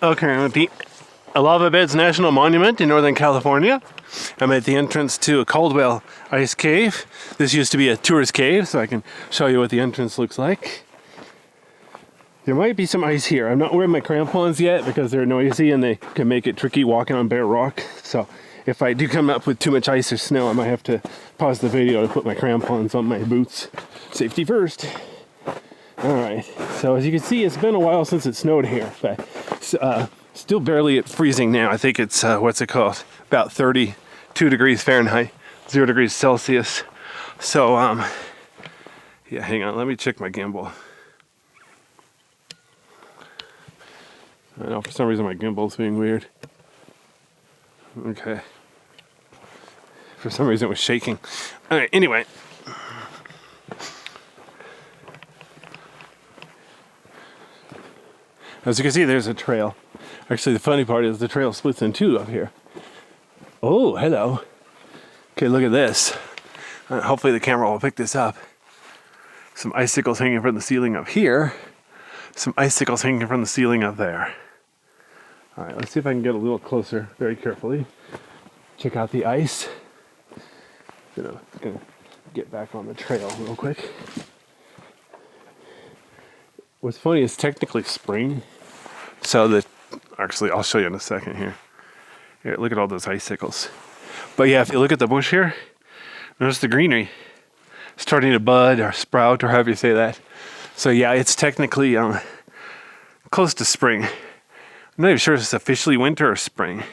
Okay, I'm at the Lava Beds National Monument in Northern California. I'm at the entrance to Caldwell Ice Cave. This used to be a tourist cave, so I can show you what the entrance looks like. There might be some ice here. I'm not wearing my crampons yet because they're noisy and they can make it tricky walking on bare rock. So if I do come up with too much ice or snow, I might have to pause the video to put my crampons on my boots. Safety first. Alright, so as you can see, it's been a while since it snowed here, but still barely at freezing now. I think it's, what's it called? About 32 degrees Fahrenheit, 0 degrees Celsius. So, yeah, hang on, let me check my gimbal. I know, for some reason my gimbal's being weird. Okay. For some reason it was shaking. Alright, anyway. As you can see, there's a trail. Actually, the funny part is the trail splits in two up here. Oh, hello. Okay, look at this. Hopefully the camera will pick this up. Some icicles hanging from the ceiling up here. Some icicles hanging from the ceiling up there. All right, let's see if I can get a little closer very carefully. Check out the ice. Gonna get back on the trail real quick. What's funny is technically spring. So actually, I'll show you in a second here. Here, look at all those icicles. But yeah, if you look at the bush here, notice the greenery starting to bud or sprout or however you say that. So yeah, it's technically close to spring. I'm not even sure if it's officially winter or spring.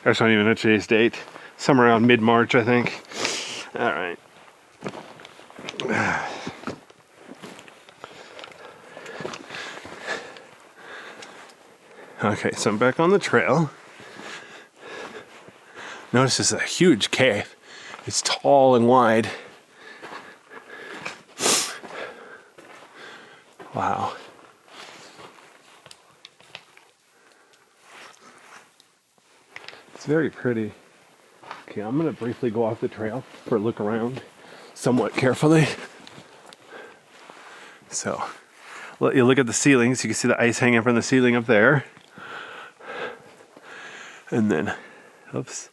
I just don't even know today's date. Somewhere around mid-March, I think. All right. Okay, so I'm back on the trail. Notice this is a huge cave. It's tall and wide. Wow. It's very pretty. Okay, I'm gonna briefly go off the trail for a look around somewhat carefully. So, you look at the ceilings, you can see the ice hanging from the ceiling up there. And then, oops,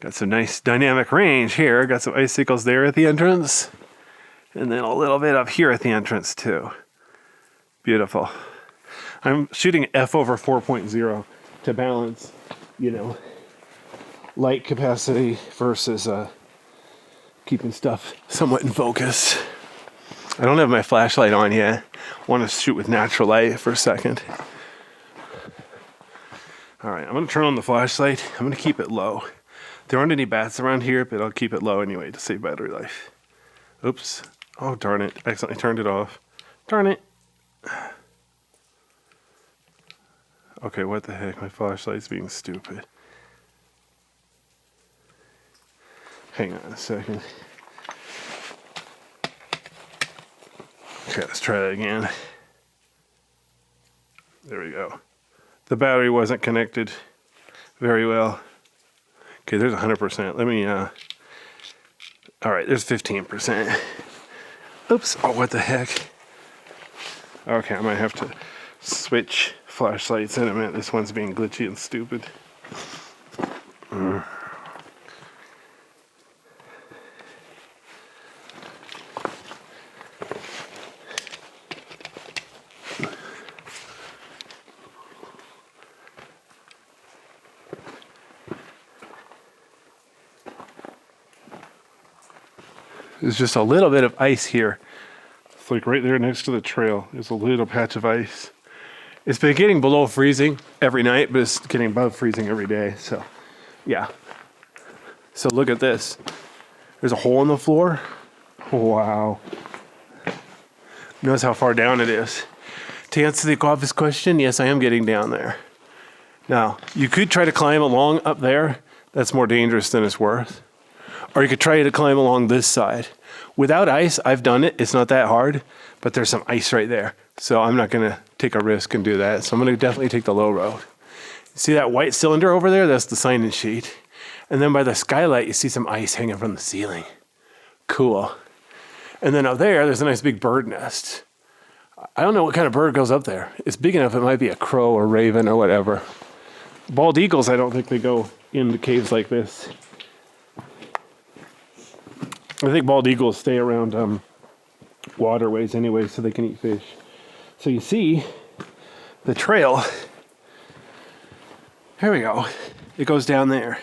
got some nice dynamic range here. Got some icicles there at the entrance. And then a little bit up here at the entrance too. Beautiful. I'm shooting f over 4.0 to balance, light capacity versus keeping stuff somewhat in focus. I don't have my flashlight on yet. I want to shoot with natural light for a second. All right, I'm going to turn on the flashlight. I'm going to keep it low. There aren't any bats around here, but I'll keep it low anyway to save battery life. Oops. Oh, darn it. I accidentally turned it off. Darn it. Okay, what the heck? My flashlight's being stupid. Hang on a second. Okay, let's try that again. There we go. The battery wasn't connected very well. Okay, there's 100%. Let me, all right, there's 15%. Oops, oh, what the heck? Okay, I might have to switch flashlights in a minute. This one's being glitchy and stupid. There's just a little bit of ice here. It's like right there next to the trail. There's a little patch of ice. It's been getting below freezing every night, but it's getting above freezing every day. So, yeah. So look at this. There's a hole in the floor. Wow. Notice how far down it is. To answer the obvious question, yes, I am getting down there. Now, you could try to climb along up there. That's more dangerous than it's worth. Or you could try to climb along this side. Without ice, I've done it. It's not that hard, but there's some ice right there. So I'm not going to take a risk and do that. So I'm going to definitely take the low road. See that white cylinder over there? That's the sign-in sheet. And then by the skylight, you see some ice hanging from the ceiling. Cool. And then up there's a nice big bird nest. I don't know what kind of bird goes up there. It's big enough it might be a crow or raven or whatever. Bald eagles, I don't think they go into caves like this. I think bald eagles stay around waterways anyway, so they can eat fish. So you see the trail. Here we go. It goes down there.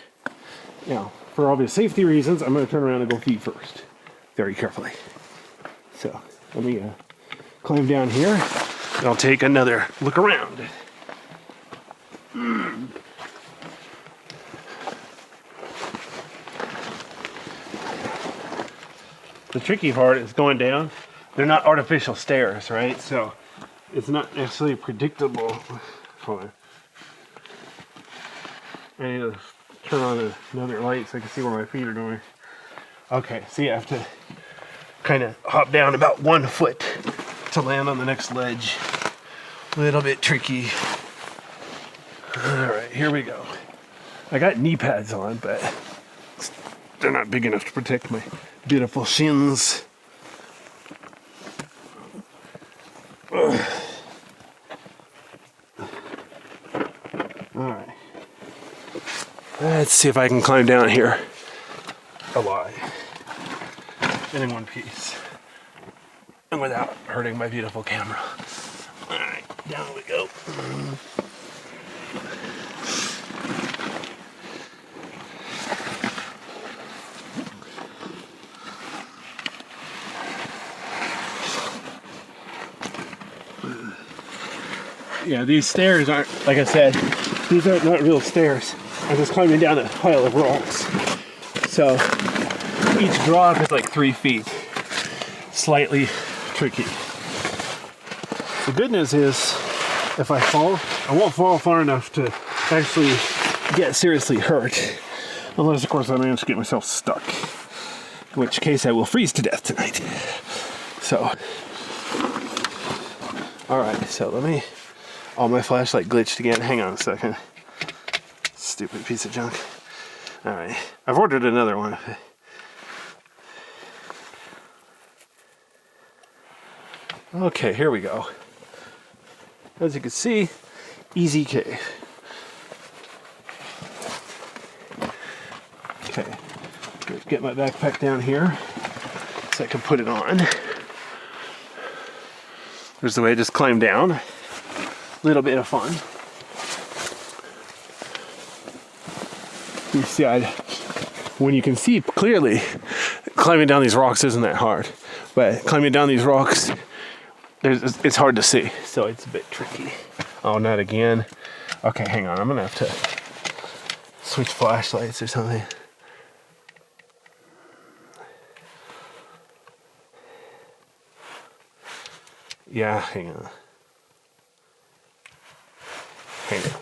Now, for obvious safety reasons, I'm going to turn around and go feet first, very carefully. So let me climb down here, and I'll take another look around. The tricky part is going down. They're not artificial stairs, right? So it's not necessarily predictable. Hold on. I need to turn on another light so I can see where my feet are going. Okay, so you have to kind of hop down about 1 foot to land on the next ledge. A little bit tricky. All right, here we go. I got knee pads on, but they're not big enough to protect my beautiful shins. All right. Let's see if I can climb down here alive and in one piece and without hurting my beautiful camera. All right, down we go. Yeah, these stairs aren't, like I said, these are not real stairs. I'm just climbing down a pile of rocks. So each drop is like 3 feet. Slightly tricky. The good news is, if I fall, I won't fall far enough to actually get seriously hurt. Unless, of course, I manage to get myself stuck. In which case I will freeze to death tonight. So, alright, so let me... Oh, my flashlight glitched again. Hang on a second. Stupid piece of junk. Alright. I've ordered another one. Okay, here we go. As you can see, easy cave. Okay. Get my backpack down here so I can put it on. There's the way I just climb down. Little bit of fun. You see, when you can see clearly, climbing down these rocks isn't that hard. But climbing down these rocks, it's hard to see, so it's a bit tricky. Oh, not again. Okay, hang on. I'm gonna have to switch flashlights or something. Yeah, hang on. Hang on.